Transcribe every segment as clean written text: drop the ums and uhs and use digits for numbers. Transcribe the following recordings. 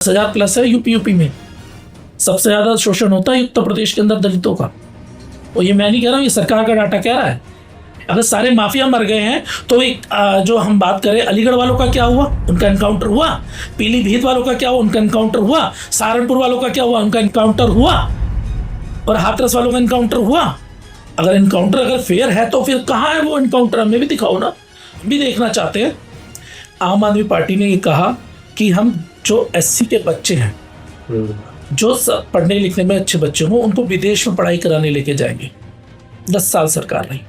10,000 plus है UP में। सबसे ज्यादा शोषण होता है उत्तर प्रदेश के अंदर दलितों का। और ये मैं नहीं कह रहा हूँ, ये सरकार का डाटा कह रहा है। अगर सारे माफिया मर गए हैं तो एक जो हम बात करें अलीगढ़ वालों का क्या हुआ, उनका एनकाउंटर हुआ। पीलीभीत वालों का क्या हुआ, उनका एनकाउंटर हुआ। सहारनपुर वालों का क्या हुआ, उनका एनकाउंटर हुआ। और हाथरस वालों का एनकाउंटर हुआ। अगर एनकाउंटर अगर फेयर है तो फिर कहाँ है वो एनकाउंटर, हमें भी दिखाओ ना, हम भी देखना चाहते हैं। आम आदमी पार्टी ने ये कहा कि हम जो SC के बच्चे हैं, जो पढ़ने लिखने में अच्छे बच्चे हों, उनको विदेश में पढ़ाई कराने लेके जाएंगे। 10 साल सरकार रही।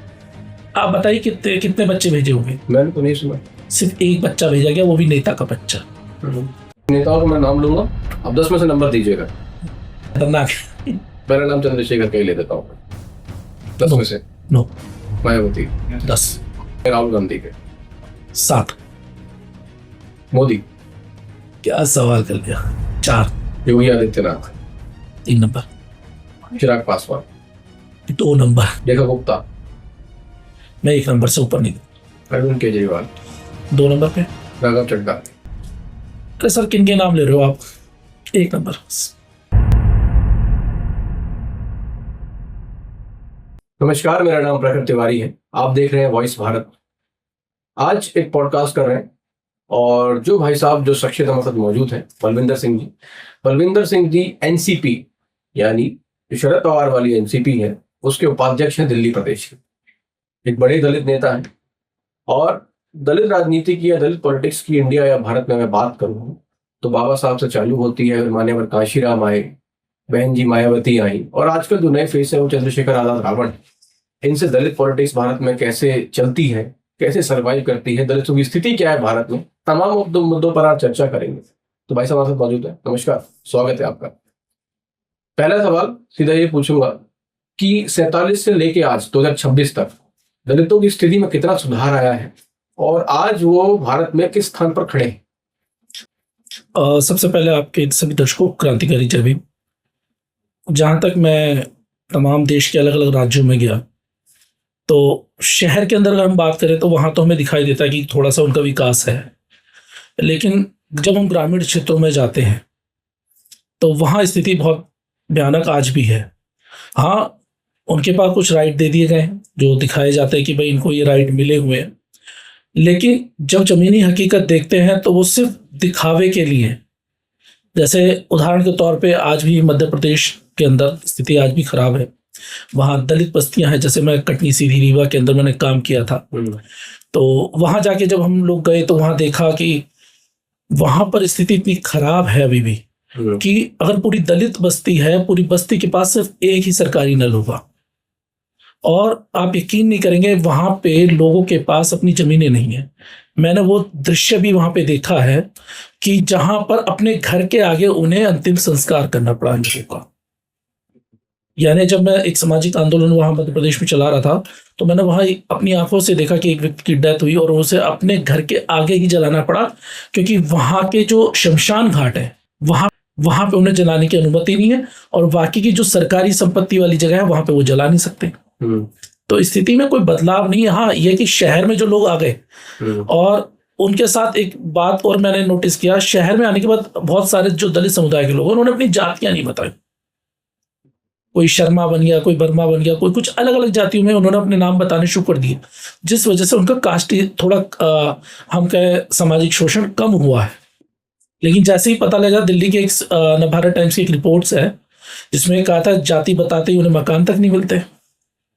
आप बताइए कितने बच्चे भेजे होंगे? मैंने तो नहीं सुना। सिर्फ एक बच्चा भेजा गया, वो भी नेता का बच्चा। नेताओं का मैं नाम लूंगा, अब 10 में से नंबर दीजिएगा। खतरनाक। मेरा नाम चंद्रशेखर का ही ले देता हूँ। 10 में से 9, मायावती 10, राहुल गांधी के 7। मोदी क्या सवाल कर लिया। 4, योगी आदित्यनाथ 3 नंबर, चिराग पासवान 2 नंबर, रेखा गुप्ता, मैं 1 नंबर से ऊपर नहीं। अरविंद केजरीवाल 2 नंबर पे। राघव चड्ढा। अरे सर किन के नाम ले रहे हो आप? 1 नंबर। नमस्कार, मेरा नाम प्रखर तिवारी है। आप देख रहे हैं वॉइस भारत। आज एक पॉडकास्ट कर रहे हैं और जो भाई साहब जो शख्सियत हमारे साथ मौजूद है, बलविंदर सिंह जी। बलविंदर सिंह जी NCP यानी जो शरद पवार वाली NCP है उसके उपाध्यक्ष हैं दिल्ली प्रदेश के। एक बड़े दलित नेता हैं और दलित राजनीति की या दलित पॉलिटिक्स की इंडिया या भारत में मैं बात करूँ तो बाबा साहब से चालू होती है। मान्यवर कांशीराम आए, बहन जी मायावती आई और आजकल जो नए फेस है वो चंद्रशेखर आजाद रावण। इनसे दलित पॉलिटिक्स भारत में कैसे चलती है, कैसे सर्वाइव करती है, दलितों की स्थिति क्या है भारत में, तमाम मुद्दों पर आज चर्चा करेंगे। तो भाई साहब हमारे साथ मौजूद है। नमस्कार, स्वागत है आपका। पहला सवाल सीधा ये पूछूंगा कि 47 से लेके आज 2026 तक दलितों की स्थिति में कितना सुधार आया है और आज वो भारत में किस स्थान पर खड़े हैं? सबसे पहले आपके सभी दर्शकों को क्रांतिकारी जय भीम। जहाँ तक मैं तमाम देश के अलग अलग राज्यों में गया तो शहर के अंदर अगर हम बात करें तो वहाँ तो हमें दिखाई देता है कि थोड़ा सा उनका विकास है, लेकिन जब हम ग्रामीण क्षेत्रों में जाते हैं तो वहाँ स्थिति बहुत भयानक आज भी है। हाँ, उनके पास कुछ राइट दे दिए गए हैं जो दिखाए जाते हैं कि भाई इनको ये राइट मिले हुए हैं, लेकिन जब ज़मीनी हकीकत देखते हैं तो वो सिर्फ दिखावे के लिए। जैसे उदाहरण के तौर पे आज भी मध्य प्रदेश के अंदर स्थिति आज भी खराब है। वहाँ दलित बस्तियां हैं, जैसे मैं कटनी सीधी रीवा के अंदर मैंने काम किया था, तो वहाँ जाके जब हम लोग गए तो वहाँ देखा कि वहाँ पर स्थिति इतनी खराब है अभी भी कि अगर पूरी दलित बस्ती है, पूरी बस्ती के पास सिर्फ एक ही सरकारी नल होगा और आप यकीन नहीं करेंगे वहाँ पे लोगों के पास अपनी ज़मीनें नहीं है। मैंने वो दृश्य भी वहाँ पे देखा है कि जहाँ पर अपने घर के आगे उन्हें अंतिम संस्कार करना पड़ा लोगों का। यानी जब मैं एक सामाजिक आंदोलन वहाँ मध्य प्रदेश में चला रहा था तो मैंने वहाँ अपनी आंखों से देखा कि एक व्यक्ति की डेथ हुई और उसे अपने घर के आगे ही जलाना पड़ा, क्योंकि वहाँ के जो शमशान घाट है वहाँ पे उन्हें जलाने की अनुमति नहीं है और बाकी की जो सरकारी संपत्ति वाली जगह है वहाँ पे वो जला नहीं सकते। तो स्थिति में कोई बदलाव नहीं है। हाँ, ये कि शहर में जो लोग आ गए और उनके साथ एक बात और मैंने नोटिस किया, शहर में आने के बाद बहुत सारे जो दलित समुदाय के लोग उन्होंने अपनी जातियां नहीं बताई। कोई शर्मा बन गया, कोई वर्मा बन गया, कोई कुछ अलग अलग जातियों में उन्होंने अपने नाम बताने शुरू कर दिए, जिस वजह से उनका कास्ट थोड़ा हम कहें सामाजिक शोषण कम हुआ है। लेकिन जैसे ही पता लगा, दिल्ली के एक नवभारत टाइम्स की एक रिपोर्ट्स है जिसमें कहा था जाति बताते ही उन्हें मकान तक नहीं मिलते।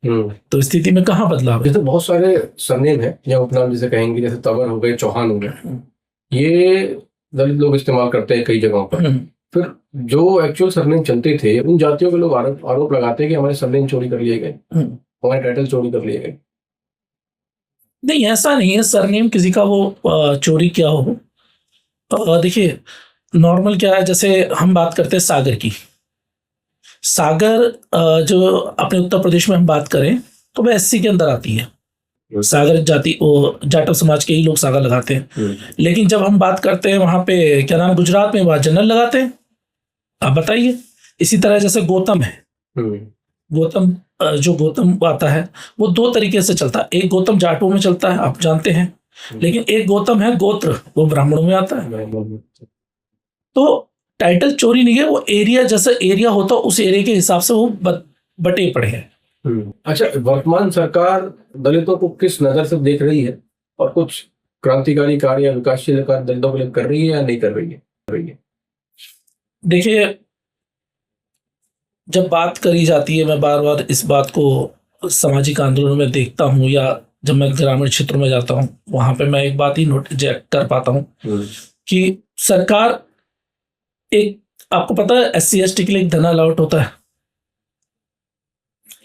तो स्थिति में कहाँ बदलाव है? जैसे बहुत सारे सरनेम है या उपनाम जिसे कहेंगे, जैसे तंवर हो गए, चौहान हो गए, ये दलित लोग इस्तेमाल करते हैं कई जगहों पर। फिर जो एक्चुअल सरनेम चलते थे उन जातियों के लोग आरोप लगाते हैं कि हमारे सरनेम चोरी कर लिए गए, हमारे टाइटल चोरी कर लिए गए। नहीं, ऐसा नहीं है सरनेम किसी का वो चोरी क्या हो। देखिए नॉर्मल क्या है, जैसे हम बात करते हैं सागर की। सागर जो अपने उत्तर प्रदेश में हम बात करें तो वह SC के अंदर आती है। सागर जाति वो जाटव समाज के ही लोग सागर लगाते हैं। लेकिन जब हम बात करते हैं वहाँ पे क्या नाम, गुजरात में वहाँ जनरल लगाते हैं। आप बताइए। इसी तरह जैसे गौतम है, गौतम जो गौतम आता है वो 2 तरीके से चलता है। एक गौतम जाटों में चलता है, आप जानते हैं, लेकिन एक गौतम है गोत्र, वो ब्राह्मणों में आता है। तो टाइटल चोरी नहीं है, वो एरिया जैसा एरिया होता उस एरिया के हिसाब से वो बटे पड़े हैं। अच्छा, वर्तमान सरकार दलितों को किस नजर से देख रही है और कुछ क्रांतिकारी कार्य या विकासशील कार्य दलितों के लिए कर रही है या नहीं कर रही है? देखिए, जब बात करी जाती है, मैं बार बार इस बात को सामाजिक आंदोलनों में देखता हूँ या जब मैं ग्रामीण क्षेत्रों में जाता हूँ, वहां पे मैं एक बात ही नोट कर पाता हूँ कि सरकार एक, आपको पता है SC ST के लिए एक धन अलॉट होता है,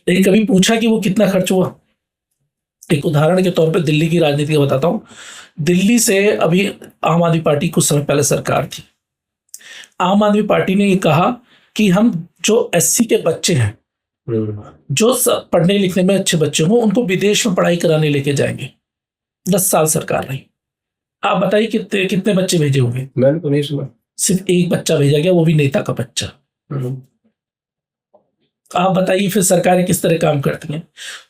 लेकिन कभी पूछा कि वो कितना खर्च हुआ? एक उदाहरण के तौर पे दिल्ली की राजनीति का बताता हूँ। दिल्ली से अभी आम आदमी पार्टी कुछ समय पहले सरकार थी। आम आदमी पार्टी ने ये कहा कि हम जो SC के बच्चे हैं, जो पढ़ने लिखने में अच्छे बच्चे हों, उनको विदेश में पढ़ाई कराने लेके जाएंगे। 10 साल सरकार रही। आप बताइए कितने बच्चे भेजे होंगे? मैंने तो नहीं सुना। सिर्फ एक बच्चा भेजा गया, वो भी नेता का बच्चा। आप बताइए फिर सरकारें किस तरह काम करती हैं?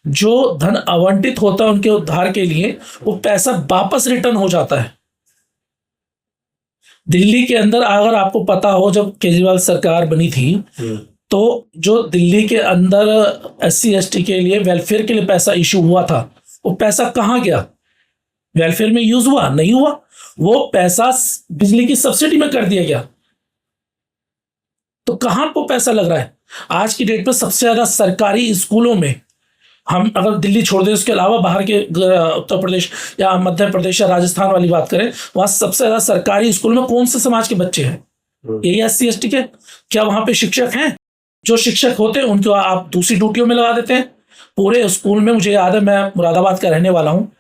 जो धन आवंटित होता है उनके उद्धार के लिए, वो पैसा वापस रिटर्न हो जाता है। दिल्ली के अंदर अगर आपको पता हो, जब केजरीवाल सरकार बनी थी, तो जो दिल्ली के अंदर SC ST के लिए वेलफेयर के लिए पैसा इशू हुआ था, वो पैसा कहाँ गया? वेलफेयर में यूज हुआ? नहीं हुआ। वो पैसा बिजली की सब्सिडी में कर दिया गया। तो कहां को पैसा लग रहा है? आज की डेट में सबसे ज्यादा सरकारी स्कूलों में, हम अगर दिल्ली छोड़ दें, उसके अलावा बाहर के उत्तर प्रदेश या मध्य प्रदेश या राजस्थान वाली बात करें, वहां सबसे ज्यादा सरकारी स्कूल में कौन से समाज के बच्चे हैं? यही SC ST के। क्या वहां पे शिक्षक हैं? जो शिक्षक होते हैं उनको आप दूसरी ड्यूटियों में लगा देते हैं। पूरे स्कूल में, मुझे याद है, मैं मुरादाबाद का रहने वाला हूँ,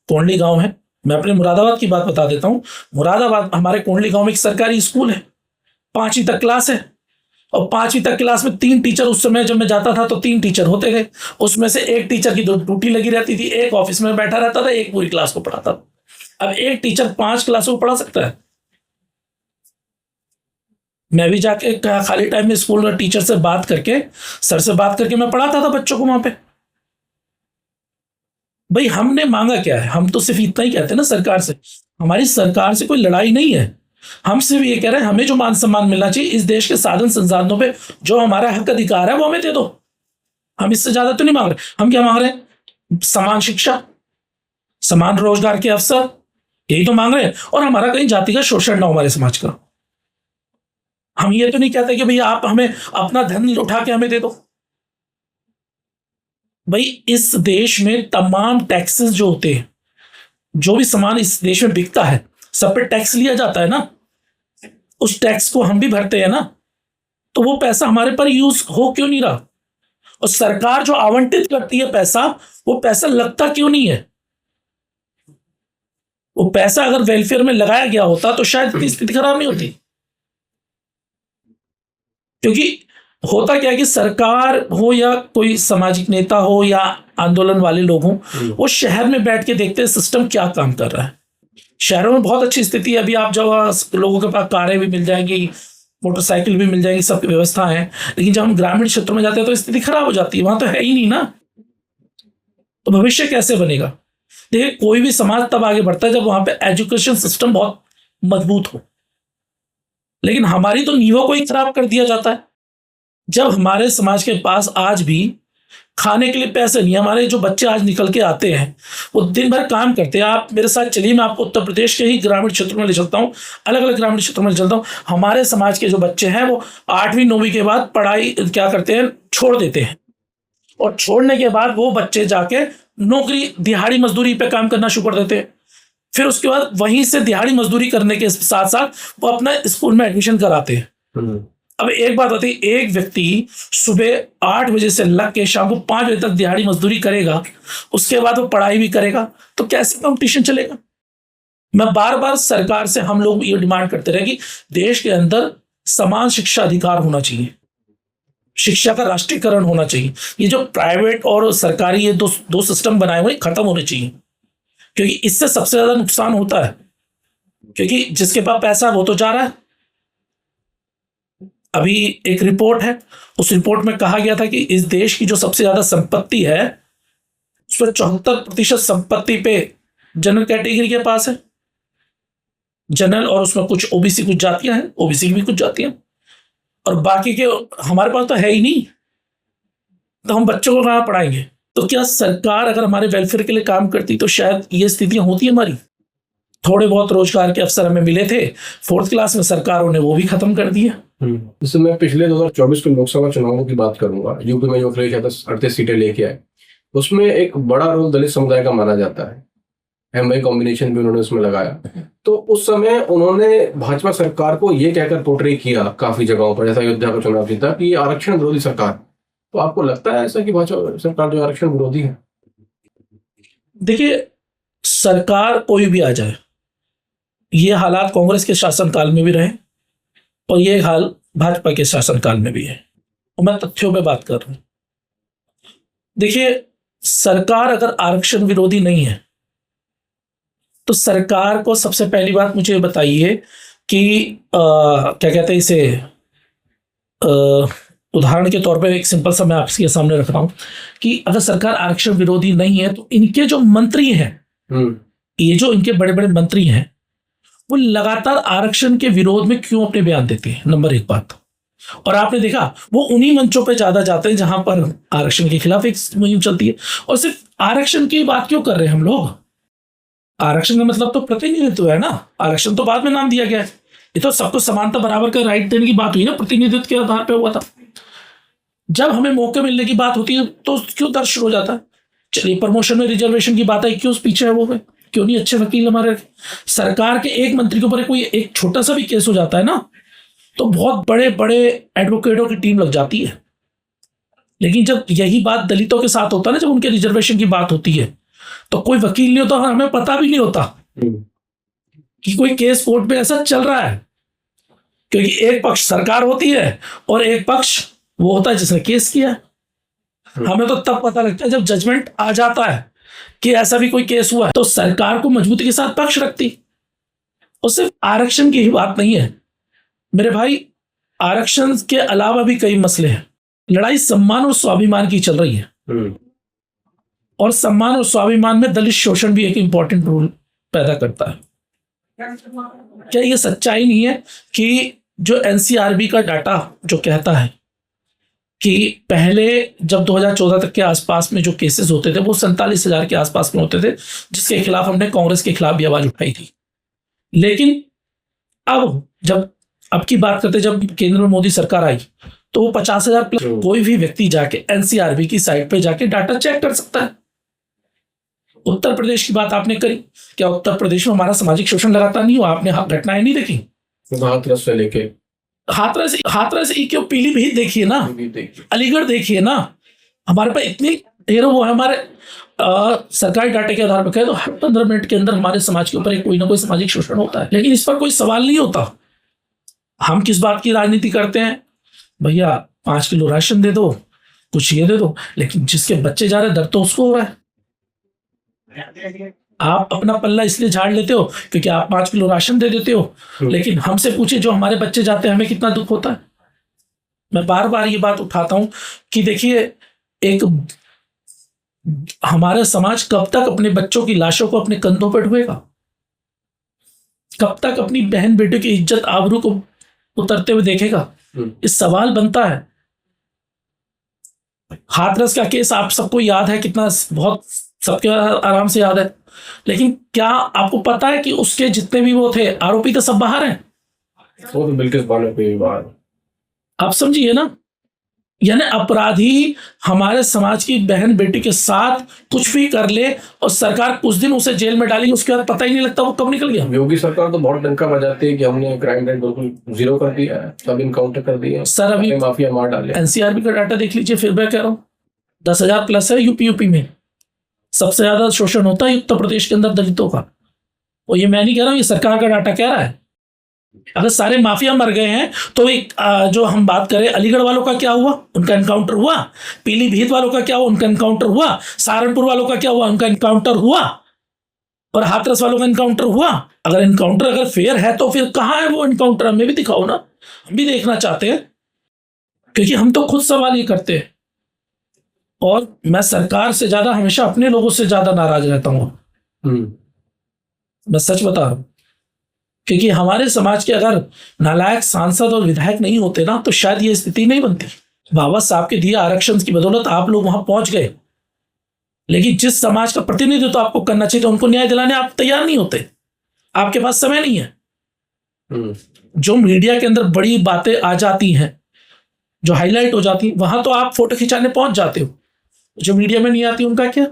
कोंडली गांव है, मैं अपने मुरादाबाद की बात बता देता हूँ। मुरादाबाद, हमारे कोंडली गांव में एक सरकारी स्कूल है, 5वीं तक क्लास है, और 5वीं तक क्लास में 3 टीचर, उस समय जब मैं जाता था तो 3 टीचर होते थे। उसमें से एक टीचर की ड्यूटी लगी रहती थी, एक ऑफिस में बैठा रहता था, एक पूरी क्लास को पढ़ाता था। अब एक टीचर 5 क्लासों को पढ़ा सकता है? मैं भी जाके खाली टाइम में स्कूल टीचर से बात करके, सर से बात करके मैं पढ़ाता था बच्चों को वहां पे। भाई, हमने मांगा क्या है? हम तो सिर्फ इतना ही कहते हैं ना सरकार से। हमारी सरकार से कोई लड़ाई नहीं है, हम सिर्फ ये कह रहे हैं हमें जो मान सम्मान मिलना चाहिए इस देश के साधन संसाधनों पे, जो हमारा हक अधिकार है वो हमें दे दो। हम इससे ज्यादा तो नहीं मांग रहे। हम क्या मांग रहे हैं? समान शिक्षा, समान रोजगार के अवसर, यही तो मांग रहे हैं। और हमारा कहीं जाति का शोषण ना हो हमारे समाज का। हम ये तो नहीं कहते कि भैया आप हमें अपना धन उठा के हमें दे दो। भाई, इस देश में तमाम टैक्सेस जो होते हैं, जो भी सामान इस देश में बिकता है, सब पे टैक्स लिया जाता है ना। उस टैक्स को हम भी भरते हैं ना। तो वो पैसा हमारे पर यूज हो क्यों नहीं रहा? और सरकार जो आवंटित करती है पैसा, वो पैसा लगता क्यों नहीं है? वो पैसा अगर वेलफेयर में लगाया गया होता तो शायद इतनी स्थिति खराब नहीं होती। क्योंकि होता क्या है कि सरकार हो या कोई सामाजिक नेता हो या आंदोलन वाले लोग हों, वो शहर में बैठ के देखते हैं सिस्टम क्या काम कर रहा है। शहरों में बहुत अच्छी स्थिति है, अभी आप जब लोगों के पास कारें भी मिल जाएंगी, मोटरसाइकिल भी मिल जाएगी, सब व्यवस्था है। लेकिन जब हम ग्रामीण क्षेत्रों में जाते हैं तो स्थिति खराब हो जाती है, वहां तो है ही नहीं ना। तो भविष्य कैसे बनेगा? देखिए, कोई भी समाज तब आगे बढ़ता है जब वहां पे एजुकेशन सिस्टम बहुत मजबूत हो। लेकिन हमारी तो नींवों को ही खराब कर दिया जाता है। जब हमारे समाज के पास आज भी खाने के लिए पैसे नहीं, हमारे जो बच्चे आज निकल के आते हैं वो दिन भर काम करते हैं। आप मेरे साथ चलिए, मैं आपको उत्तर प्रदेश के ही ग्रामीण क्षेत्रों में ले चलता हूँ, अलग अलग ग्रामीण क्षेत्रों में ले चलता हूँ। हमारे समाज के जो बच्चे हैं वो 8वीं 9वीं के बाद पढ़ाई क्या करते हैं, छोड़ देते हैं। और छोड़ने के बाद वो बच्चे जाके नौकरी, दिहाड़ी मजदूरी पे काम करना शुरू कर देते हैं। फिर उसके बाद वहीं से दिहाड़ी मजदूरी करने के साथ साथ वो अपना स्कूल में एडमिशन कराते हैं। अब एक बात होती है, एक व्यक्ति सुबह 8 बजे से लग के शाम को 5 बजे तक दिहाड़ी मजदूरी करेगा, उसके बाद वो पढ़ाई भी करेगा, तो कैसे कंपटीशन चलेगा? मैं बार बार सरकार से, हम लोग ये डिमांड करते रहे कि देश के अंदर समान शिक्षा अधिकार होना चाहिए, शिक्षा का राष्ट्रीयकरण होना चाहिए। ये जो प्राइवेट और सरकारी ये दो सिस्टम बनाए हुए खत्म होने चाहिए, क्योंकि इससे सबसे ज्यादा नुकसान होता है। क्योंकि जिसके पास पैसा वो तो जा रहा है। अभी एक रिपोर्ट है, उस रिपोर्ट में कहा गया था कि इस देश की जो सबसे ज्यादा संपत्ति है उसमें 74% संपत्ति पे जनरल कैटेगरी के पास है। जनरल, और उसमें कुछ ओबीसी कुछ जातियां हैं, ओबीसी की भी कुछ जातियां, और बाकी के हमारे पास तो है ही नहीं, तो हम बच्चों को कहाँ पढ़ाएंगे? तो क्या सरकार अगर हमारे वेलफेयर के लिए काम करती तो शायद ये स्थितियां होती हमारी। थोड़े बहुत रोजगार के अवसर हमें मिले थे, 4th क्लास में सरकारों ने वो भी खत्म कर दिया। जैसे मैं पिछले 2024 के लोकसभा चुनावों की बात करूंगा, यूपी में जो अखिलेश यादव 38 सीटें लेके आए, उसमें एक बड़ा रोल दलित समुदाय का माना जाता है। एमआई कॉम्बिनेशन भी उन्होंने उसमें लगाया। तो उस समय उन्होंने भाजपा सरकार को ये कहकर पोर्ट्रे किया काफी जगहों पर, जैसा अयोध्या का चुनाव जीता, कि ये आरक्षण विरोधी सरकार। तो आपको लगता है ऐसा कि भाजपा सरकार जो आरक्षण विरोधी है? देखिए, सरकार कोई भी आ जाए, ये हालात कांग्रेस के शासनकाल में भी रहे और ये हाल भाजपा के शासनकाल में भी है, और मैं तथ्यों पे बात कर रहा हूं। देखिए, सरकार अगर आरक्षण विरोधी नहीं है तो सरकार को सबसे पहली बात मुझे बताइए कि क्या कहते हैं इसे, उदाहरण के तौर पे एक सिंपल सा मैं आपके सामने रख रहा हूं कि अगर सरकार आरक्षण विरोधी नहीं है तो इनके जो मंत्री हैं, ये जो इनके बड़े बड़े मंत्री हैं, वो लगातार आरक्षण के विरोध में क्यों अपने बयान देते हैं? नंबर एक बात। और आपने देखा वो उन्हीं मंचों पे ज्यादा जाते हैं जहां पर आरक्षण के खिलाफ एक मुहिम चलती है। और सिर्फ आरक्षण की बात क्यों कर रहे हैं हम लोग? आरक्षण का मतलब तो प्रतिनिधित्व है ना, आरक्षण तो बाद में नाम दिया गया है। ये तो सबको समानता बराबर का राइट देने की बात हुई ना, प्रतिनिधित्व के आधार पर हुआ था। जब हमें मौके मिलने की बात होती है तो क्यों दर्द शुरू हो जाता है? चलिए, प्रमोशन में रिजर्वेशन की बात आई, क्यों पीछे है वो है? क्यों नहीं अच्छे वकील हमारे? सरकार के एक मंत्री के ऊपर कोई एक छोटा सा भी केस हो जाता है ना, तो बहुत बड़े बड़े एडवोकेटों की टीम लग जाती है। लेकिन जब यही बात दलितों के साथ होता है ना, जब उनके रिजर्वेशन की बात होती है, तो कोई वकील नहीं होता और हमें पता भी नहीं होता कि कोई केस कोर्ट में ऐसा चल रहा है, क्योंकि एक पक्ष सरकार होती है और एक पक्ष वो होता है जिसने केस किया है। हमें तो तब पता लगता है जब जजमेंट आ जाता है कि ऐसा भी कोई केस हुआ है। तो सरकार को मजबूती के साथ पक्ष रखती। और सिर्फ आरक्षण की ही बात नहीं है मेरे भाई, आरक्षण के अलावा भी कई मसले हैं। लड़ाई सम्मान और स्वाभिमान की चल रही है, और सम्मान और स्वाभिमान में दलित शोषण भी एक इंपॉर्टेंट रोल पैदा करता है। क्या ये सच्चाई नहीं है कि जो एनसीआरबी का डाटा जो कहता है कि पहले जब 2014 तक के आसपास में जो केसेस होते थे वो 47,000 के आसपास में होते थे, जिसके खिलाफ हमने कांग्रेस के खिलाफ भी आवाज उठाई थी। लेकिन अब जब अब की बात करते, जब केंद्र में मोदी सरकार आई, तो वो 50,000 प्लस। कोई भी व्यक्ति जाके एनसीआरबी की साइट पे जाके डाटा चेक कर सकता है। उत्तर प्रदेश की बात आपने करी, क्या उत्तर प्रदेश में हमारा सामाजिक शोषण लगातार नहीं हुआ? आपने घटनाएं नहीं देखी? हाथरस से लेके हाथरस क्यों, पीलीभीत देखिए ना, अलीगढ़ देखिए ना। हमारे पास इतनी वो है, हमारे सरकारी डाटे के आधार पर कहें तो हर 15 मिनट के अंदर हमारे समाज के ऊपर कोई ना कोई सामाजिक शोषण होता है, लेकिन इस पर कोई सवाल नहीं होता। हम किस बात की राजनीति करते हैं? भैया 5 किलो राशन दे दो, कुछ ये दे दो, लेकिन जिसके बच्चे जा रहे हैं दर्द तो उसको हो रहा है। आप अपना पल्ला इसलिए झाड़ लेते हो क्योंकि आप 5 किलो राशन दे देते हो, लेकिन हमसे पूछे जो हमारे बच्चे जाते हैं हमें कितना दुख होता है। मैं बार बार ये बात उठाता हूं कि देखिए, एक हमारा समाज कब तक अपने बच्चों की लाशों को अपने कंधों पर ढोएगा? कब तक अपनी बहन बेटे की इज्जत आबरू को उतरते हुए देखेगा? इस सवाल बनता है। हाथरस का केस आप सबको याद है, कितना बहुत सबके आराम से याद है, लेकिन क्या आपको पता है कि उसके जितने भी वो थे आरोपी तो सब बाहर हैं? वो तो बिल्कुल बाहर। आप समझिए ना, यानी अपराधी हमारे समाज की बहन बेटी के साथ कुछ भी कर ले और सरकार कुछ दिन उसे जेल में डालेगी, उसके बाद पता ही नहीं लगता वो कब निकल गया। योगी सरकार तो बहुत डंका बजाती है कि हमने क्राइम रेट बिल्कुल जीरो कर दिया है, सब इनकाउंटर कर दिया सर। अभी माफिया मार डाले। एनसीआरबी का डाटा देख लीजिए, फिर मैं कह रहा हूँ 10,000 प्लस है। यूपी में सबसे ज्यादा शोषण होता है उत्तर प्रदेश के अंदर दलितों का। और ये मैं नहीं कह रहा हूँ, ये सरकार का डाटा कह रहा है। अगर सारे माफिया मर गए हैं तो एक जो हम बात करें, अलीगढ़ वालों का क्या हुआ? उनका एनकाउंटर हुआ। पीलीभीत वालों का क्या हुआ? उनका एनकाउंटर हुआ। सहारनपुर वालों का क्या हुआ? उनका एनकाउंटर हुआ। और हाथरस वालों का एनकाउंटर हुआ। अगर एनकाउंटर अगर फेयर है तो फिर कहाँ है वो एनकाउंटर? हमें भी दिखाओ ना, हम भी देखना चाहते हैं, क्योंकि हम तो खुद सवाल ये करते हैं। और मैं सरकार से ज्यादा हमेशा अपने लोगों से ज्यादा नाराज रहता हूं। मैं सच बता रहा हूं क्योंकि हमारे समाज के अगर नालायक सांसद और विधायक नहीं होते ना तो शायद ये स्थिति नहीं बनती। बाबा साहब के दिए आरक्षण की बदौलत आप लोग वहां पहुंच गए, लेकिन जिस समाज का प्रतिनिधित्व तो आपको करना चाहिए, तो उनको न्याय दिलाने आप तैयार नहीं होते, आपके पास समय नहीं है। जो मीडिया के अंदर बड़ी बातें आ जाती हैं, जो हाईलाइट हो जाती, वहां तो आप फोटो खिंचाने पहुंच जाते हो, जो मीडिया में नहीं आती उनका क्या।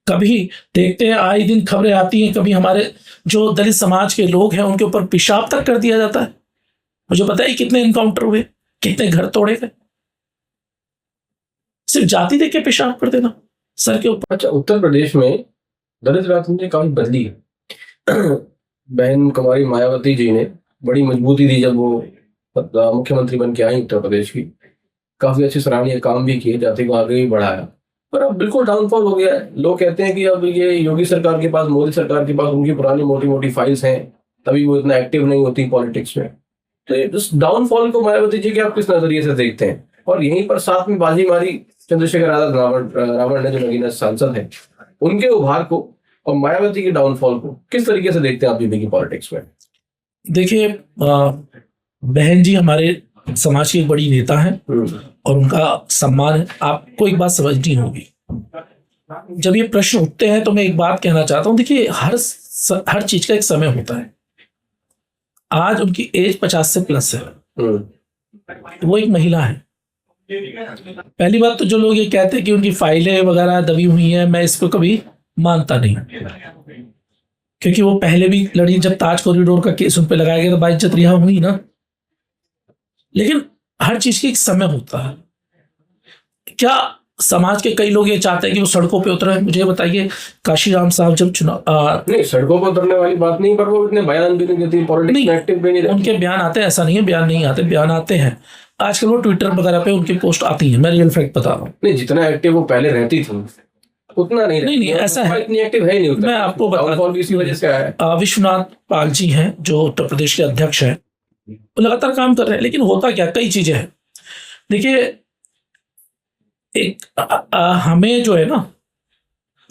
कभी देखते हैं आए दिन खबरें आती हैं, कभी हमारे जो दलित समाज के लोग हैं उनके ऊपर पेशाब तक कर दिया जाता है। मुझे पता है कितने इनकाउंटर हुए, कितने घर तोड़े गए, सिर्फ जाति देख के पेशाब कर देना सर के ऊपर। अच्छा, उत्तर प्रदेश में दलित राजनीति काफी बदली है। बहन कुमारी मायावती जी ने बड़ी मजबूती दी जब वो मुख्यमंत्री बन के आई उत्तर प्रदेश की। काफी अच्छे सराहनीय काम भी किए, जाति को आगे भी बढ़ाया, पर अब बिल्कुल डाउनफॉल हो गया है। लोग कहते हैं कि अब ये योगी सरकार के पास, मोदी सरकार के पास उनकी पुरानी मोटी मोटी फाइल्स हैं, तभी वो इतना एक्टिव नहीं होती पॉलिटिक्स में। तो इस डाउनफॉल को मायावती जी के आप किस नजरिए से देखते हैं? और यहीं पर साथ में बाजी मारी चंद्रशेखर आजाद रावण ने, जो नगीना सांसद है, उनके उभार को और मायावती के डाउनफॉल को किस तरीके से देखते हैं आप यूपी की पॉलिटिक्स में? देखिए, बहन जी हमारे समाज की एक बड़ी नेता है और उनका सम्मान है। आपको एक बात समझनी होगी, जब ये प्रश्न उठते हैं तो मैं एक बात कहना चाहता हूं। देखिए, हर चीज का एक समय होता है। आज उनकी एज 50 से प्लस है, वो एक महिला है। पहली बात तो जो लोग ये कहते हैं कि उनकी फाइलें वगैरह दबी हुई हैं, मैं इसको कभी मानता नहीं, क्योंकि वो पहले भी लड़ी। जब ताज कॉरिडोर का केस उन पर लगाया गया तो बाइज्जत रिहा हुई ना। लेकिन हर चीज की एक समय होता है। क्या समाज के कई लोग ये चाहते हैं कि वो सड़कों पे उतरे? मुझे बताइए, काशीराम साहब जब चुनाव नहीं, सड़कों पर उतरने वाली बात नहीं, पर वो इतने बयान भी नहीं देती, पॉलिटिक्स में एक्टिव भी नहीं रहती। उनके बयान आते हैं, ऐसा नहीं है बयान नहीं आते, बयान आते हैं। आजकल वो ट्विटर वगैरह पे उनकी पोस्ट आती है, मैं रियल फैक्ट बता रहा हूँ। नहीं, जितना एक्टिव वो पहले रहती थी उतना नहीं, ऐसा है, इतनी एक्टिव है नहीं। मैं आपको बता, इसी वजह से आया है। विश्वनाथ पाल जी हैं जो उत्तर प्रदेश के अध्यक्ष हैं, वो लगातार काम कर रहे हैं। लेकिन होता क्या, कई चीजें हैं। देखिए, एक हमें जो है ना,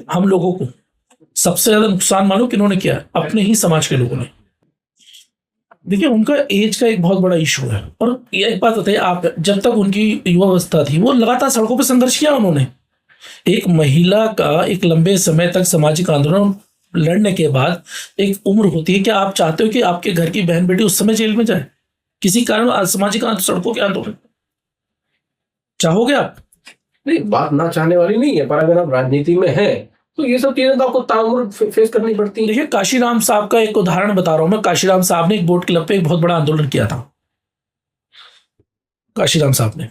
हम लोगों को सबसे ज्यादा नुकसान मानो किन्होंने किया है? अपने ही समाज के लोगों ने। देखिए, उनका एज का एक बहुत बड़ा इशू है। और ये एक बात बताइए आप, जब तक उनकी युवावस्था थी वो लगातार सड़कों पर संघर्ष किया उन्होंने। एक महिला का एक लंबे समय तक सामाजिक आंदोलन लड़ने के बाद एक उम्र होती है। क्या आप चाहते हो कि आपके घर की बहन बेटी उस समय जेल में जाए किसी कारण सामाजिक सड़कों के आंदोलन? चाहोगे आप? नहीं, बात ना चाहने वाली नहीं है, पर अगर आप राजनीति में हैं तो ये सब चीजें तो आपको ताउम्र फेस करनी पड़ती है। देखिए, काशीराम साहब का एक उदाहरण बता रहा हूं मैं। काशीराम साहब ने एक बोट क्लब पे एक बहुत बड़ा आंदोलन किया था, काशीराम साहब ने।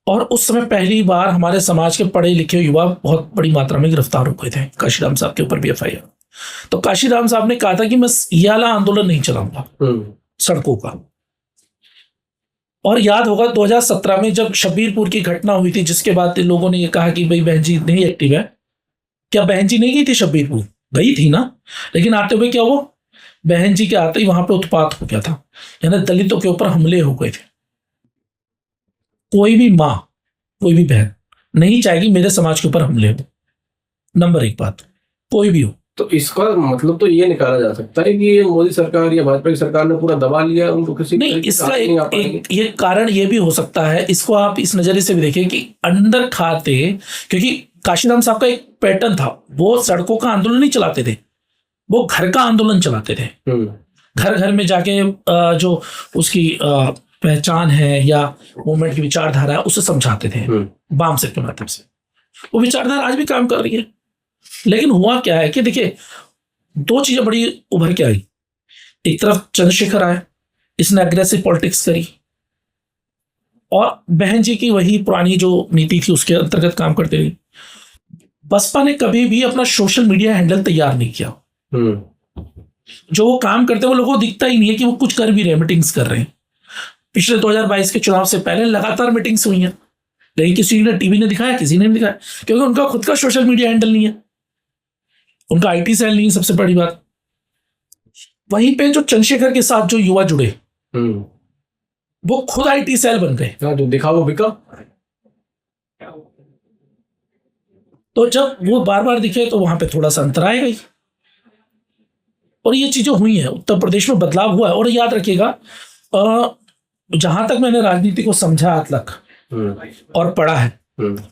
और उस समय पहली बार हमारे समाज के पढ़े लिखे युवा बहुत बड़ी मात्रा में गिरफ्तार हो गए थे। काशीराम साहब के ऊपर भी FIR। तो काशीराम साहब ने कहा था कि मैं ये वाला आंदोलन नहीं चलाऊंगा सड़कों का। और याद होगा 2017 में जब शब्बीरपुर की घटना हुई थी, जिसके बाद लोगों ने ये कहा कि भाई बहन जी नहीं एक्टिव है। क्या बहन जी नहीं गई थी शब्बीरपुर? गई थी ना। लेकिन आते हुए क्या हुआ, बहन जी के आते ही वहां पे उत्पात हो गया था, यानी दलितों के ऊपर हमले हो गए थे। कोई भी माँ, कोई भी बहन नहीं चाहेगी मेरे समाज के ऊपर हमले हो। नंबर एक बात, कोई भी हो। तो इसका मतलब तो ये निकाला जा सकता है कि ये मोदी सरकार या भाजपा की सरकार ने पूरा दबा लिया उनको, किसी नहीं, इसका ये कारण ये भी हो सकता है। इसको आप इस नजरिए से भी देखें कि अंदर खाते, क्योंकि काशीराम साहब का एक पैटर्न था, वो सड़कों का आंदोलन नहीं चलाते थे, वो घर का आंदोलन चलाते थे। घर घर में जाके जो उसकी पहचान है या मूवमेंट की विचारधारा है उसे समझाते थे वाम सेक्टर के माध्यम से। वो विचारधारा आज भी काम कर रही है। लेकिन हुआ क्या है कि देखिए, दो चीजें बड़ी उभर के आई। एक तरफ चंद्रशेखर आए, इसने अग्रेसिव पॉलिटिक्स करी, और बहन जी की वही पुरानी जो नीति थी उसके अंतर्गत काम करते रही। बसपा ने कभी भी अपना सोशल मीडिया हैंडल तैयार नहीं किया। जो वो काम करते हैं वो लोगों को दिखता ही नहीं है कि वो कुछ कर भी रहे हैं, मीटिंग्स कर रहे हैं। पिछले 2022 के चुनाव से पहले लगातार मीटिंग्स हुई हैं, लेकिन किसी ने टीवी ने दिखाया, किसी ने नहीं दिखाया, क्योंकि उनका खुद का सोशल मीडिया हैंडल नहीं है, उनका IT सेल नहीं है। सबसे बड़ी बात, वहीं पे जो चंद्रशेखर के साथ जो युवा जुड़े वो खुद IT सेल बन गए। जो दिखा वो बिका। तो जब वो बार बार दिखे तो वहां पे थोड़ा सा अंतर आएगा ही। और ये चीजें हुई हैं, उत्तर प्रदेश में बदलाव हुआ है। और याद रखिएगा, जहां तक मैंने राजनीति को समझा आज तक और पढ़ा है,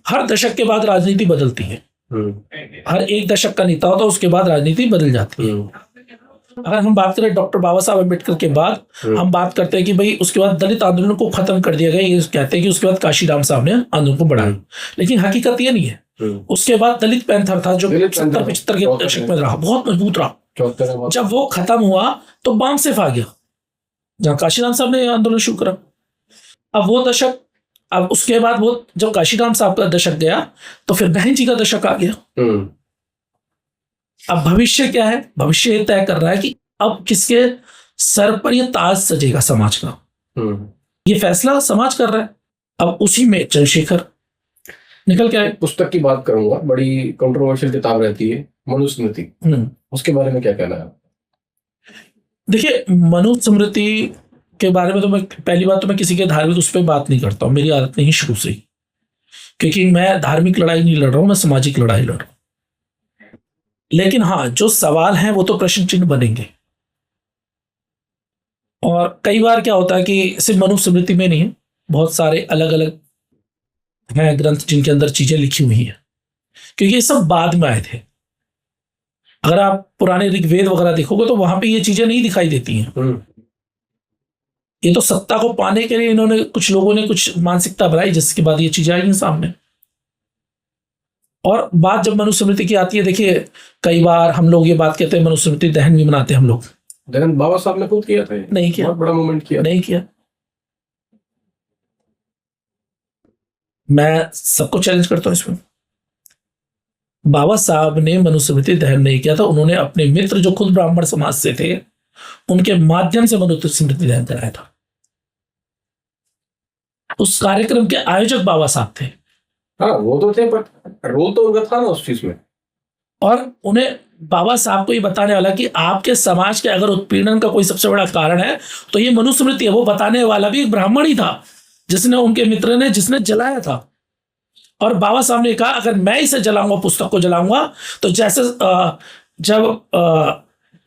हर दशक के बाद राजनीति बदलती है। हर एक दशक का नेता होता है, उसके बाद राजनीति बदल जाती है। अगर हम बात करें डॉक्टर बाबा साहब अम्बेडकर के बाद, हम बात करते हैं कि भाई उसके बाद दलित आंदोलन को खत्म कर दिया गया, ये कहते हैं कि उसके बाद काशीराम साहब ने आंदोलन को बढ़ाया, लेकिन हकीकत ये नहीं है। उसके बाद दलित पैंथर था जो 70-75 के दशक में रहा, बहुत मजबूत रहा। जब वो खत्म हुआ तो बाम सिर्फ आ गया, जहां काशीराम साहब ने आंदोलन शुरू करा। अब वो दशक, अब उसके बाद वो जब काशीराम साहब का दशक गया तो फिर बहन जी का दशक आ गया। अब भविष्य क्या है? भविष्य ये तय कर रहा है कि अब किसके सर पर ये ताज सजेगा समाज का। ये फैसला समाज कर रहा है। अब उसी में चंद्रशेखर निकल के आए। पुस्तक की बात करूंगा, बड़ी कंट्रोवर्शियल किताब रहती है मनुस्मृति, उसके बारे में क्या कहना है? देखिए, मनुस्मृति के बारे में तो मैं, पहली बात तो मैं किसी के धार्मिक उस पर बात नहीं करता हूं, मेरी आदत नहीं शुरू से ही, क्योंकि मैं धार्मिक लड़ाई नहीं लड़ रहा हूं, मैं सामाजिक लड़ाई लड़ रहा हूं। लेकिन हाँ, जो सवाल हैं वो तो प्रश्न चिन्ह बनेंगे। और कई बार क्या होता है कि सिर्फ मनुस्मृति में नहीं है, बहुत सारे अलग अलग हैं ग्रंथ जिनके अंदर चीजें लिखी हुई हैं, क्योंकि ये सब बाद में आए थे। अगर आप पुराने ऋग्वेद वगैरह देखोगे तो वहां पे ये चीजें नहीं दिखाई देती हैं। ये तो सत्ता को पाने के लिए इन्होंने, कुछ लोगों ने कुछ मानसिकता बनाई, जिसके बाद ये चीजें आई हैं सामने। और बात जब मनुस्मृति की आती है, देखिए कई बार हम लोग ये बात कहते हैं मनुस्मृति दहन भी मनाते हैं हम लोग। दहन बाबा साहब ने खुद किया था? नहीं किया। बहुत बड़ा मूवमेंट किया? नहीं किया। मैं सबको चैलेंज करता हूं इसमें। बाबा साहब ने मनुस्मृति दहन नहीं किया था, उन्होंने अपने मित्र जो खुद ब्राह्मण समाज से थे उनके माध्यम से मनुस्मृति दहन कराया था। उस कार्यक्रम के आयोजक बाबा साहब थे। हाँ, वो तो थे, पर रोल तो उनका था ना उस चीज में। और उन्हें, बाबा साहब को ये बताने वाला कि आपके समाज के अगर उत्पीड़न का कोई सबसे बड़ा कारण है तो ये मनुस्मृति है, वो बताने वाला भी एक ब्राह्मण ही था, जिसने, उनके मित्र ने, जिसने जलाया था। और बाबा साहब ने कहा अगर मैं इसे जलाऊंगा, पुस्तक को जलाऊंगा, तो जैसे जब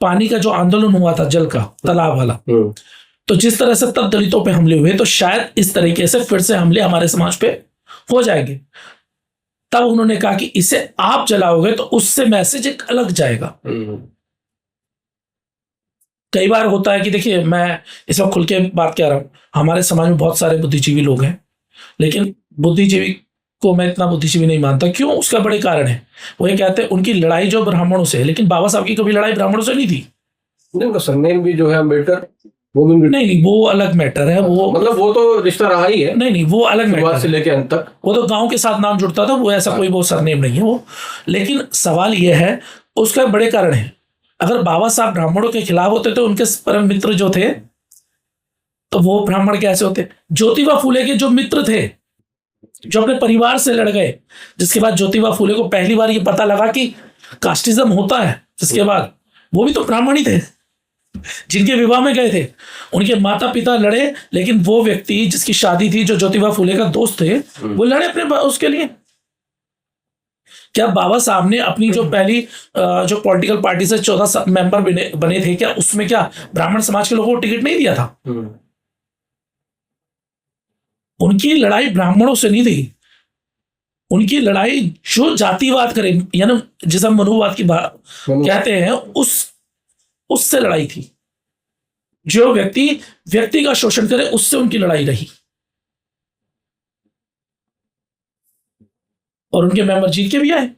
पानी का जो आंदोलन हुआ था, जल का, तालाब वाला, तो जिस तरह से तब दलितों पे हमले हुए, तो शायद इस तरीके से फिर से हमले हमारे समाज पे हो जाएंगे। तब उन्होंने कहा कि इसे आप जलाओगे तो उससे मैसेज एक अलग जाएगा। कई बार होता है कि देखिए, मैं इस वक्त खुल के बात कह रहा हूं, हमारे समाज में बहुत सारे बुद्धिजीवी लोग हैं, लेकिन बुद्धिजीवी को मैं इतना बुद्धिजीवी नहीं मानता। क्यों? उसका बड़े कारण है। वो ये कहते हैं उनकी लड़ाई जो ब्राह्मणों से है, लेकिन बाबा साहब की कभी लड़ाई ब्राह्मणों से नहीं थी। उनका सरनेम भी जो है अम्बेडकर, वो भी नहीं, वो अलग मैटर है। वो मतलब वो तो रिश्ता रहा ही है। नहीं, वो अलग मैटर से लेके अंत तक, वो तो गांव के साथ नाम जुड़ता था, वो ऐसा कोई वो सरनेम नहीं है वो। लेकिन सवाल ये है, उसका बड़े कारण है। अगर बाबा साहब ब्राह्मणों के खिलाफ होते तो उनके परम मित्र जो थे, तो वो ब्राह्मण कैसे होते? ज्योतिबा फूले के जो मित्र थे, जो अपने परिवार से लड़ गए, जिसके बाद ज्योतिबा फूले को पहली बार ये पता लगा कि कास्टिज्म होता है, जिसके बाद वो भी तो ब्राह्मण ही थे, जिनके विवाह में गए थे। उनके माता पिता लड़े, लेकिन वो व्यक्ति जिसकी शादी थी, जो ज्योतिबा फूले का दोस्त थे, वो लड़े अपने उसके लिए। क्या बाबा साहब ने अपनी जो पहली जो पॉलिटिकल पार्टी से 14 मेंबर बने थे, क्या उसमें क्या ब्राह्मण समाज के लोगों को टिकट नहीं दिया था? उनकी लड़ाई ब्राह्मणों से नहीं थी, उनकी लड़ाई जो जातिवाद करे, यानी जिसे हम मनुवाद की बात कहते हैं, उससे लड़ाई थी। जो व्यक्ति का शोषण करे, उससे उनकी लड़ाई रही। और उनके मेंबर जीत के भी आए।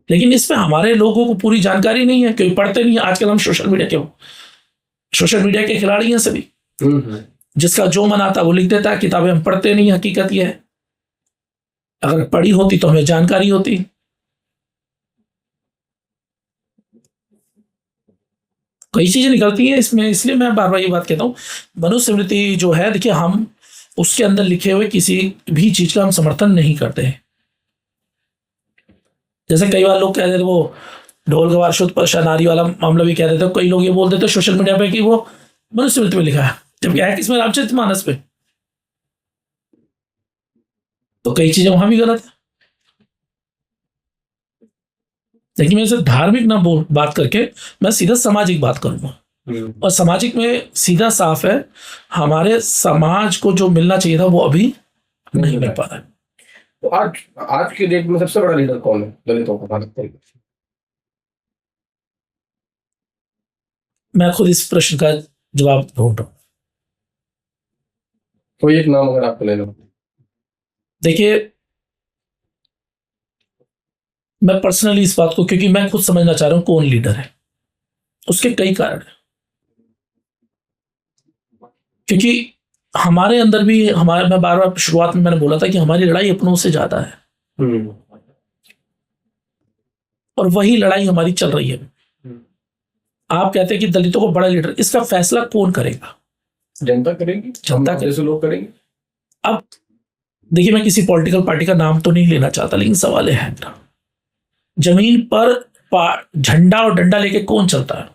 लेकिन इसमें हमारे लोगों को पूरी जानकारी नहीं है, क्योंकि पढ़ते नहीं है। आजकल हम सोशल मीडिया के खिलाड़ी हैं सभी। जिसका जो मन आता वो लिख देता है, किताबें हम पढ़ते नहीं। हकीकत यह है, अगर पढ़ी होती तो हमें जानकारी होती। कई चीजें निकलती हैं इसमें, इसलिए मैं बार बार ये बात कहता हूं, मनुस्मृति जो है, देखिए, हम उसके अंदर लिखे हुए किसी भी चीज का हम समर्थन नहीं करते हैं। जैसे कई बार लोग कह देते, वो ढोल गवार शुद्ध परशा नारी वाला मामला भी कह देते, कई लोग ये बोल देते सोशल मीडिया पे कि वो मनुस्मृति में लिखा है, जबकि है किसमें? रामचरितमानस पे। तो कई चीजें वहां भी गलत है। लेकिन मैं सिर्फ धार्मिक ना बोल बात करके मैं सीधा सामाजिक बात करूंगा। और सामाजिक में सीधा साफ है, हमारे समाज को जो मिलना चाहिए था वो अभी नहीं मिल पा रहा है। तो आज आज की डेट में सबसे बड़ा लीडर कौन है दलितों का भारत का? मैं खुद इस प्रश्न का जवाब ढूंढ रहा हूं। कोई एक नाम अगर आपको ले लो। देखिए, मैं पर्सनली इस बात को, क्योंकि मैं खुद समझना चाह रहा हूं कौन लीडर है, उसके कई कारण हैं। क्योंकि हमारे अंदर भी हमारे, मैं बार बार शुरुआत में मैंने बोला था कि हमारी लड़ाई अपनों से ज्यादा है, और वही लड़ाई हमारी चल रही है। आप कहते हैं कि दलितों को बड़ा लीडर, इसका फैसला कौन करेगा? जनता करेगी, जनता जैसे लोग करेंगे। अब देखिए, मैं किसी पॉलिटिकल पार्टी का नाम तो नहीं लेना चाहता, लेकिन सवाल है ना, जमीन पर झंडा और डंडा लेके कौन चलता है?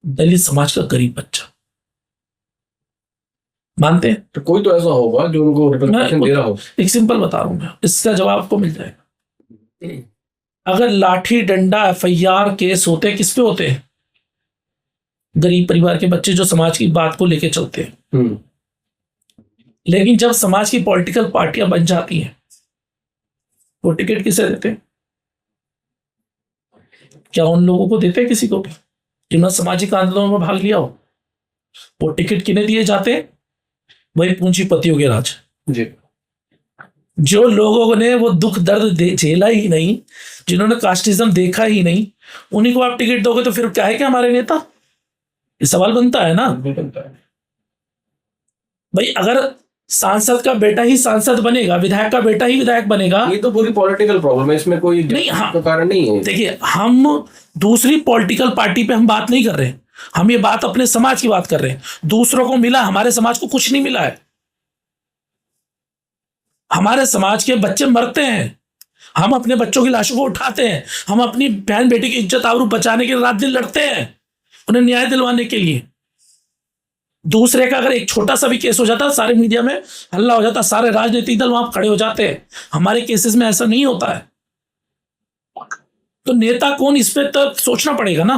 दलित समाज का गरीब बच्चा। मानते हैं? तो कोई तो ऐसा होगा जो उनको रिप्रेजेंटेशन दे रहा हो। एक सिंपल बता रहा हूं मैं, इसका जवाब आपको मिल जाएगा। अगर लाठी डंडा FIR केस होते, किस पे होते हैं? गरीब परिवार के बच्चे जो समाज की बात को लेके चलते हैं। लेकिन जब समाज की पॉलिटिकल पार्टियां बन जाती हैं, वो टिकट किसे देते हैं? क्या उन लोगों को देते हैं किसी को भी जिन्होंने सामाजिक आंदोलनों में भाग लिया हो? वो टिकट किन्हें दिए जाते हैं? वही पूंजीपतियों के राज जी। जो लोगों ने वो दुख दर्द झेला ही नहीं, जिन्होंने कास्टिज्म देखा ही नहीं, उन्हीं को आप टिकट दोगे तो फिर क्या है कि हमारे नेता? ये सवाल बनता है ना। भाई, अगर सांसद का बेटा ही सांसद बनेगा, विधायक का बेटा ही विधायक बनेगा, ये तो पूरी पॉलिटिकल प्रॉब्लम है, इसमें कोई नहीं, हाँ, कारण नहीं है। देखिए, हम दूसरी पॉलिटिकल पार्टी पे हम बात नहीं कर रहे हैं, हम ये बात अपने समाज की बात कर रहे हैं। दूसरों को मिला, हमारे समाज को कुछ नहीं मिला है। हमारे समाज के बच्चे मरते हैं, हम अपने बच्चों की लाशों को उठाते हैं, हम अपनी बहन बेटी की इज्जत आबरू बचाने के लिए रात दिन लड़ते हैं, उन्हें न्याय दिलवाने के लिए। दूसरे का अगर एक छोटा सा भी केस हो जाता, सारे मीडिया में हल्ला हो जाता, सारे राजनीतिक दल वहां खड़े हो जाते हैं। हमारे केसेस में ऐसा नहीं होता है। तो नेता कौन, इस पे तो सोचना पड़ेगा ना।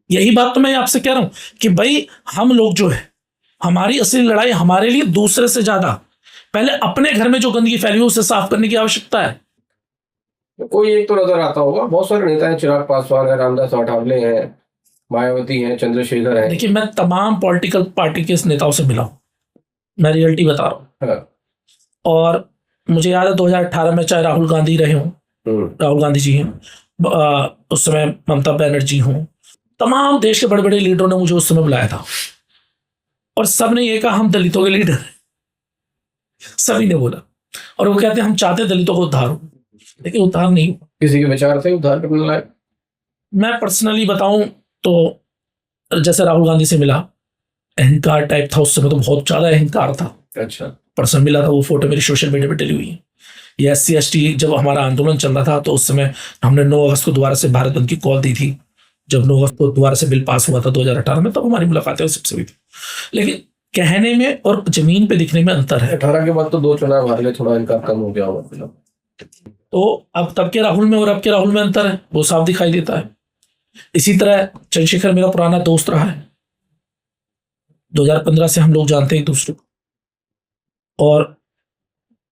यही बात तो मैं आपसे कह रहा हूं कि भाई, हम लोग जो है, हमारी असली लड़ाई हमारे लिए दूसरे से ज्यादा पहले अपने घर में जो गंदगी फैली हुई उसे साफ करने की आवश्यकता है। कोई एक तो नजर आता होगा, बहुत सारे नेता हैं, चिराग पासवान है, रामदास आठवले हैं, मायावती हैं, चंद्रशेखर है। देखिए, मैं तमाम पॉलिटिकल पार्टी के नेताओं से मिला हूं, मैं रियलिटी बता रहा हूं। और मुझे याद है 2018 में चाहे राहुल गांधी रहे हों, राहुल गांधी जी हैं, उस समय ममता बनर्जी हों, तमाम देश के बड़े बड़े लीडरों ने मुझे उस समय बुलाया था, और सब ने ये कहा हम दलितों के लीडर हैं। सभी ने बोला, और वो कहते हैं हम चाहते हैं दलितों को उद्धार हो, लेकिन उद्धार नहीं हुआ। किसी के विचार थे उद्धार करने लायक? मैं पर्सनली बताऊं तो जैसे राहुल गांधी से मिला, अहंकार टाइप था उस समय, तो बहुत ज्यादा अहंकार था। अच्छा। पर्सन मिला था, वो फोटो मेरी सोशल मीडिया पे डली हुई है। ये SC/ST जब हमारा आंदोलन चल रहा था, तो उस समय हमने 9 अगस्त को दोबारा से भारत बंद की कॉल दी थी। जब 9 अगस्त को दोबारा से बिल पास हुआ था 2018 में, तब हमारी मुलाकातें सबसे हुई थी। लेकिन कहने में और जमीन पे दिखने में अंतर है। 18 के बाद तो 2 चुनाव हार गए, थोड़ा इनका कम हो गया होगा। तो अब तब के राहुल में और अब के राहुल में अंतर है, वो साफ दिखाई देता है। इसी तरह चंद्रशेखर मेरा पुराना दोस्त रहा है, 2015 से हम लोग जानते हैं एक दूसरे को, और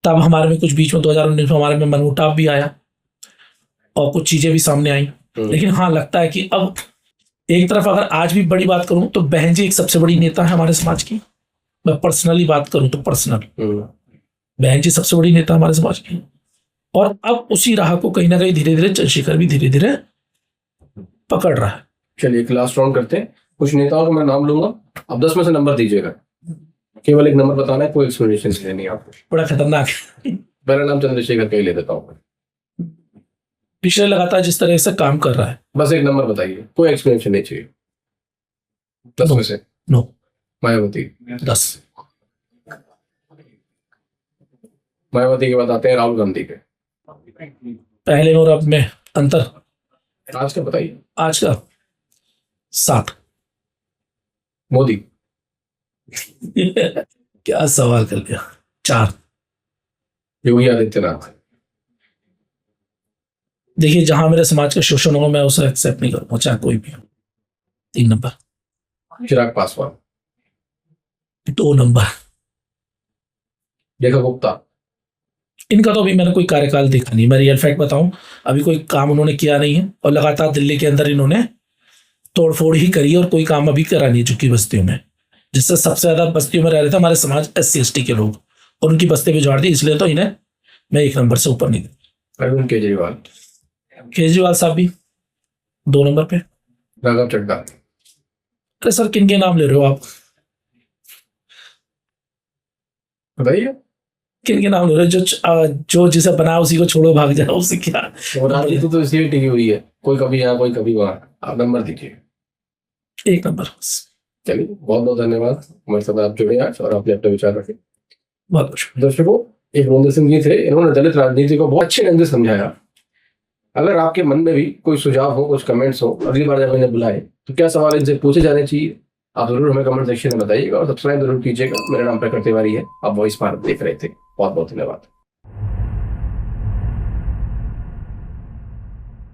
तब हमारे में कुछ बीच में 2019 में हमारे में मनमुटाव भी आया और कुछ चीजें भी सामने आई। लेकिन हाँ, लगता है कि अब एक तरफ अगर आज भी बड़ी बात करूं तो बहन जी एक सबसे बड़ी नेता है हमारे समाज की। मैं पर्सनली बात करूं तो पर्सनल बहन जी सबसे बड़ी नेता हमारे समाज की, और अब उसी राह को कहीं ना कहीं धीरे धीरे चंद्रशेखर भी धीरे धीरे पकड़ रहा है। चलिए, एक लास्ट राउंड करते हैं। कुछ नेताओं को मैं नाम लूंगा, आप 10 में से नंबर दीजिएगा, केवल एक नंबर बताना है, कोई एक्सप्लेनेशन नहीं आपको। बड़ा खतरनाक है। मेरा नाम चंद्रशेखर का ही ले देता हूँ। पिछले लगातार जिस तरह से काम कर रहा है, बस एक नंबर बताइए, कोई एक्सप्लेनेशन नहीं चाहिए। 10 में से? नो। मायावती 10। मायावती के बाद आते हैं राहुल गांधी के। पहले और अब में अंतर आज का बताइए। आज का 7। मोदी क्या सवाल कर लिया। 4। योगी आदित्यनाथ देखिए, जहां मेरे समाज का शोषण हो मैं उसे एक्सेप्ट नहीं करूंगा, चाहे कोई भी हो। 3 नंबर। चिराग पासवान। 2 नंबर। रेखा गुप्ता। इनका तो अभी मैंने कोई कार्यकाल देखा नहीं, मैं रियल फैक्ट बताऊं, अभी कोई काम उन्होंने किया नहीं है और लगातार दिल्ली के अंदर इन्होंने तोड़फोड़ ही करी और कोई काम अभी करा नहीं झुग्गी बस्तियों में, जिससे सबसे ज्यादा बस्तियों में रह रहे थे हमारे समाज SC ST के लोग, और उनकी बस्ती भी उजाड़ दी, इसलिए तो इन्हें मैं 1 नंबर से ऊपर नहीं। अरविंद केजरीवाल। केजरीवाल साहब भी 2 नंबर पे। राघव चड्ढा। अरे सर, किन के नाम ले रहे हो आप? बताइए। किन के नाम ले रहे हो? जो जिसे बनाया उसी को छोड़ो भाग जाओ, उसे क्या? वो राजनीति तो इसी टिकी हुई है, कोई कभी यहाँ कोई कभी वहाँ। आप नंबर दीजिए। 1 नंबर बस। चलिए, बहुत बहुत धन्यवाद हमारे साथ आप जुड़े आज और आपने अपने विचार रखे। बहुत बहुत शुक्रिया। दर्शकों, एक रविंदर सिंह जी थे, इन्होंने दलित राजनीति को बहुत अच्छे ढंग से समझाया। अगर आपके मन में भी कोई सुझाव हो, कुछ कमेंट्स हो, अगली बार जब इन्हें बुलाए तो क्या सवाल इनसे पूछे जाने चाहिए, आप जरूर हमें कमेंट सेक्शन में बताइएगा और सब्सक्राइब जरूर कीजिएगा। मेरा नाम प्रकृति तिवारी है, आप वॉइस भारत देख रहे थे। बहुत बहुत धन्यवाद।